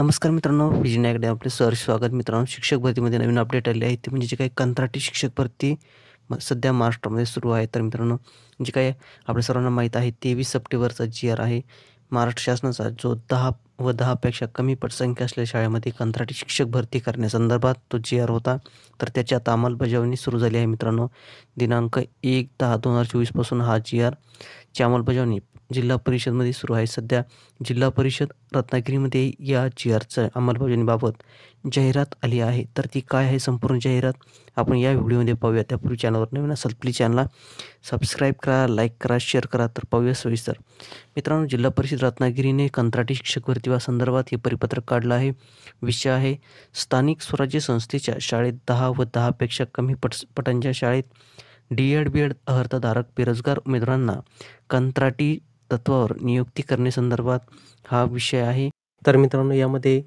नमस्कार मित्रांनो, विजय नायकडे आपले सहर्ष स्वागत. मित्रांनो, शिक्षक भरतीमध्ये नवीन अपडेट आले आहे. ते म्हणजे जे काही कंत्राटी शिक्षक भरती सध्या महाराष्ट्रामध्ये सुरू आहे. तर मित्रांनो, जे काही आपल्या सर्वांना माहीत आहे 23 सप्टेंबरचा जी-आर आहे महाराष्ट्र शासनाचा, जो 10 व 10पेक्षा कमी पटसंख्या असलेल्या शाळेमध्ये कंत्राटी शिक्षक भरती करण्यासंदर्भात तो जी-आर होता. तर त्याची आता अंमलबजावणी सुरू झाली आहे मित्रांनो. दिनांक 1/10/2024 पासून हा जी-आरची अंमलबजावणी जिल्हा परिषदमध्ये सुरू आहे. सध्या जिल्हा परिषद रत्नागिरीमध्ये या जी-आरच्या अंमलबजावणीबाबत जाहिरात आली आहे. तर ती काय आहे संपूर्ण जाहिरात आपण या व्हिडिओमध्ये पाहूया. त्यापूर्वी चॅनलवर नवीन असाल प्लीज चॅनलला सबस्क्राईब करा, लाईक करा, शेअर करा. तर पाहूया सविस्तर. मित्रांनो, जिल्हा परिषद रत्नागिरीने कंत्राटी शिक्षक भरती संदर्भात हे परिपत्रक काढलं आहे. विषय आहे स्थानिक स्वराज्य संस्थेच्या शाळेत 10 व 10पेक्षा कमी पटांच्या शाळेत डी-एड, बी-एड अर्हताधारक बेरोजगार उमेदवारांना कंत्राटी तत्वावर नियुक्ती करण्यासंदर्भात हा विषय आहे. तर मित्रांनो, यामध्ये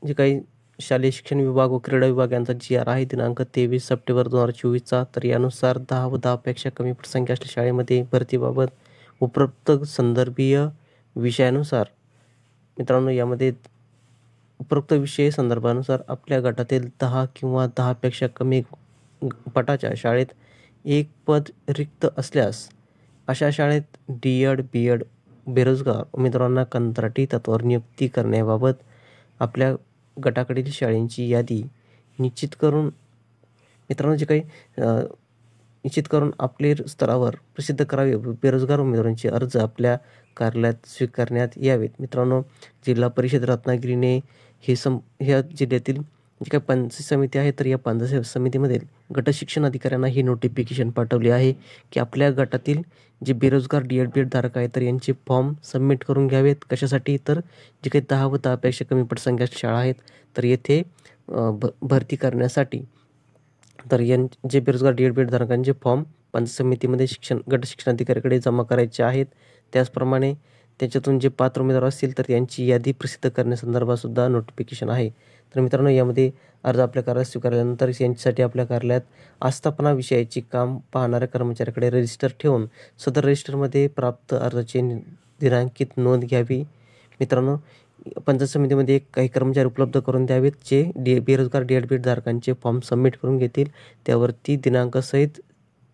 जे काही शालेय शिक्षण विभाग व क्रीडा विभाग यांचा जी-आर आहे दिनांक 23 सप्टेंबर 2024चा. तर यानुसार 10 व 10पेक्षा कमी पटसंख्या असलेल्या शाळेमध्ये भरतीबाबत उपरोक्त संदर्भीय विषयानुसार मित्रांनो, यामध्ये उपरोक्त विषय संदर्भानुसार आपल्या गटातील 10 किंवा 10पेक्षा कमी पटाच्या शाळेत एक पद रिक्त असल्यास अशा शाळेत डी-एड, बी-एड बेरोजगार उमेदवारांना कंत्राटी तत्वावर नियुक्ती करण्याबाबत आपल्या गटाकडील शाळेंची यादी निश्चित करून मित्रांनो जे काही निश्चित करून आपले स्तरावर प्रसिद्ध करावे व बेरोजगार उमेदवारांचे अर्ज आपल्या कार्यालयात स्वीकारण्यात यावेत. मित्रांनो, जिल्हा परिषद रत्नागिरीने ह्या जिल्ह्यातील जी काही पंचायत समिती आहे, तर या पंचायत समितीमधील गट शिक्षण अधिकाऱ्यांना ही नोटिफिकेशन पाठवली आहे की आपल्या गटातील जे बेरोजगार डी-एड, बी-एड धारक आहेत तर यांचे फॉर्म सबमिट करून घ्यावेत. कशासाठी? तर जे काही 10 व 10पेक्षा कमी पटसंख्या शाळा आहेत तर येथे भरती करण्यासाठी. तर जे बेरोजगार डी-एड, बी-एड धारकांचे फॉर्म पंचायत समितीमध्ये गट शिक्षण अधिकाऱ्याकडे जमा करायचे आहेत. त्याचप्रमाणे त्याच्यातून जे पात्र उमेदवार असतील तर यांची यादी प्रसिद्ध करण्यासंदर्भात सुद्धा नोटिफिकेशन आहे. तर मित्रांनो, यामध्ये अर्ज आपल्या कार्यालयात स्वीकारल्यानंतर यांच्यासाठी आपल्या कार्यालयात आस्थापना विषयाची काम पाहणाऱ्या कर्मचाऱ्याकडे रजिस्टर ठेवून सदर रजिस्टरमध्ये प्राप्त अर्जाची दिनांकित नोंद घ्यावी. मित्रांनो, पंचायत समितीमध्ये काही कर्मचारी उपलब्ध करून द्यावेत जे बेरोजगार डी-एड, बी-एड धारकांचे फॉर्म सबमिट करून घेतील. त्यावरती दिनांकासहित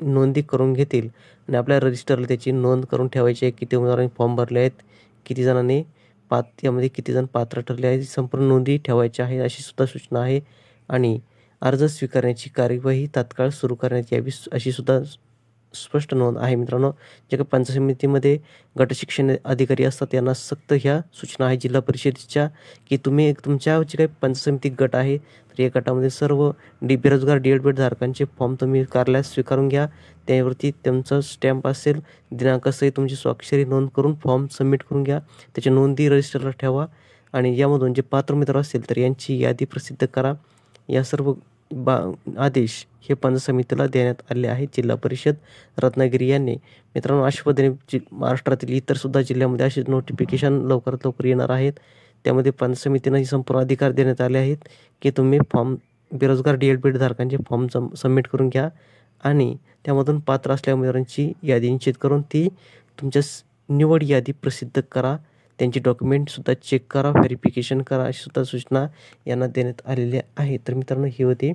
नोंदी करून घेतील आणि आपल्या रजिस्टरला त्याची नोंद करून ठेवायची आहे. किती उमेदवारांनी फॉर्म भरले आहेत, किती जणांनी यामध्ये किती जण पात्र ठरले आहेत, संपूर्ण नोंदी ठेवायच्या आहेत अशी सुद्धा सूचना आहे. आणि अर्ज स्वीकारण्याची कार्यवाही तात्काळ सुरू करण्यात यावी अशी सुद्धा स्पष्ट नोंद आहे. मित्रांनो, जे काही पंचायत समितीमध्ये गट शिक्षण अधिकारी असतात यांना सक्त ह्या सूचना आहे जिल्हा परिषदेच्या की तुम्ही तुमच्या जे काही पंचायत समिती गट आहे तर या गटामध्ये सर्व बेरोजगार डी-एड, बी-एड धारकांचे फॉर्म तुम्ही कार्यालयात स्वीकारून घ्या. त्यावरती त्यांचं स्टॅम्प असेल, दिनांकासहित तुमची स्वाक्षरी नोंद करून फॉर्म सबमिट करून घ्या. त्याच्या नोंदी रजिस्टरला ठेवा आणि यामधून जे पात्र उमेदवार असतील तर यांची यादी प्रसिद्ध करा. या सर्व आदेश हे पंचायत समितीला देण्यात आले आहेत जिल्हा परिषद रत्नागिरी यांनी. मित्रांनो, अशा पद्धतीने महाराष्ट्रातील इतर सुद्धा जिल्ह्यामध्ये असे नोटिफिकेशन लवकरात लवकर येणार आहेत. त्यामध्ये पंचायत समितीनं संपूर्ण अधिकार देण्यात आले आहेत की तुम्ही फॉर्म बेरोजगार डी-एड, बी-एड धारकांचे फॉर्म सबमिट करून घ्या आणि त्यामधून पात्र असलेल्या उमेदवारांची यादी निश्चित करून ती तुमच्या निवड यादी प्रसिद्ध करा. त्यांची डॉक्युमेंटसुद्धा चेक करा, व्हेरिफिकेशन करा अशी सुद्धा सूचना यांना देण्यात आलेल्या आहेत. तर मित्रांनो, ही होती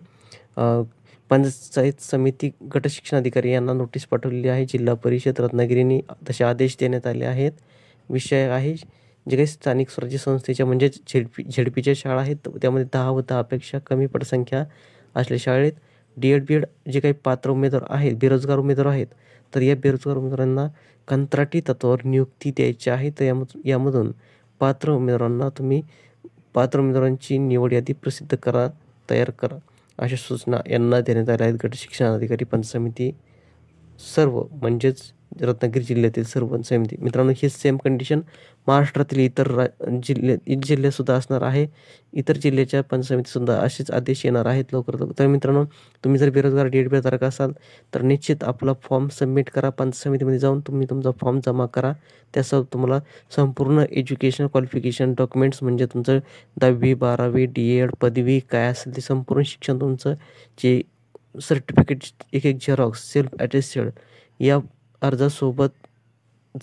पंचायत समिती गट शिक्षण अधिकारी यांना नोटीस पाठवलेली आहे जिल्हा परिषद रत्नागिरीने. तसे आदेश देण्यात आले आहेत. विषय आहे जे काही स्थानिक स्वराज्य संस्थेच्या म्हणजेच झेडपीच्या शाळा आहेत त्यामध्ये 10 व 10पेक्षा कमी पटसंख्या असलेल्या शाळेत डी-एड, बी-एड जे काही पात्र उमेदवार आहेत, बेरोजगार उमेदवार आहेत तर या बेरोजगार उमेदवारांना कंत्राटी तत्वावर नियुक्ती द्यायची आहे. तर यामधून पात्र उमेदवारांची निवड यादी प्रसिद्ध करा, तयार करा अशा सूचना यांना देण्यात आल्या आहेत. गट शिक्षण अधिकारी पंचायत समिती सर्व म्हणजेच रत्नागिरी जिल्ह्यातील सर्व समिती. मित्रांनो, ही सेम कंडिशन महाराष्ट्रातील इतर जिल्ह्यातसुद्धा असणार आहे. इतर जिल्ह्याच्या पंचायत समितीसुद्धा असेच आदेश येणार आहेत लवकर. तर मित्रांनो, तुम्ही जर बेरोजगार डी-एड, बी-एड धारक असाल तर निश्चित आपला फॉर्म सबमिट करा. पंचायत समितीमध्ये जाऊन तुम्ही तुमचा फॉर्म जमा करा. त्यासह तुम्हाला संपूर्ण एज्युकेशन क्वालिफिकेशन डॉक्युमेंट्स म्हणजे तुमचं 10वी 12वी डी-एड पदवी काय असेल ते संपूर्ण शिक्षण तुमचं जे सर्टिफिकेट एक झेरॉक्स सेल्फ अटेस्टेड या अर्जासोबत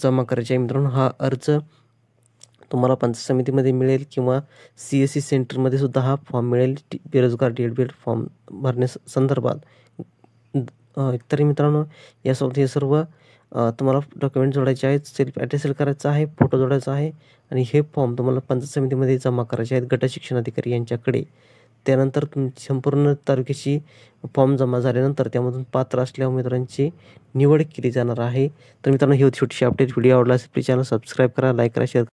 जमा करायचे आहे. मित्रांनो, हा अर्ज तुम्हाला पंचायत समितीमध्ये मिळेल किंवा CSC सेंटरमध्ये सुद्धा हा फॉर्म मिळेल बेरोजगार DED फॉर्म भरण्यासंदर्भात. तरी मित्रांनो यासोबत हे सर्व तुम्हाला डॉक्युमेंट जोडायचे आहेत. सेल्फ अटेस्ट करायचा आहे, फोटो जोडायचा आहे आणि हे फॉर्म तुम्हाला पंचायत समितीमध्ये जमा करायचे आहेत गट शिक्षणाधिकारी यांच्याकडे. त्यानंतर तुमची संपूर्ण तालुक्याची फॉर्म जमा झाल्यानंतर त्यामधून पात्र असलेल्या उमेदवारांची निवड केली जाणार आहे. तर मित्रांनो ही होती छोटीशी अपडेट. व्हिडिओ आवडला असेल प्लीज चॅनल सबस्क्राईब करा, लाईक करा, शेअर करा.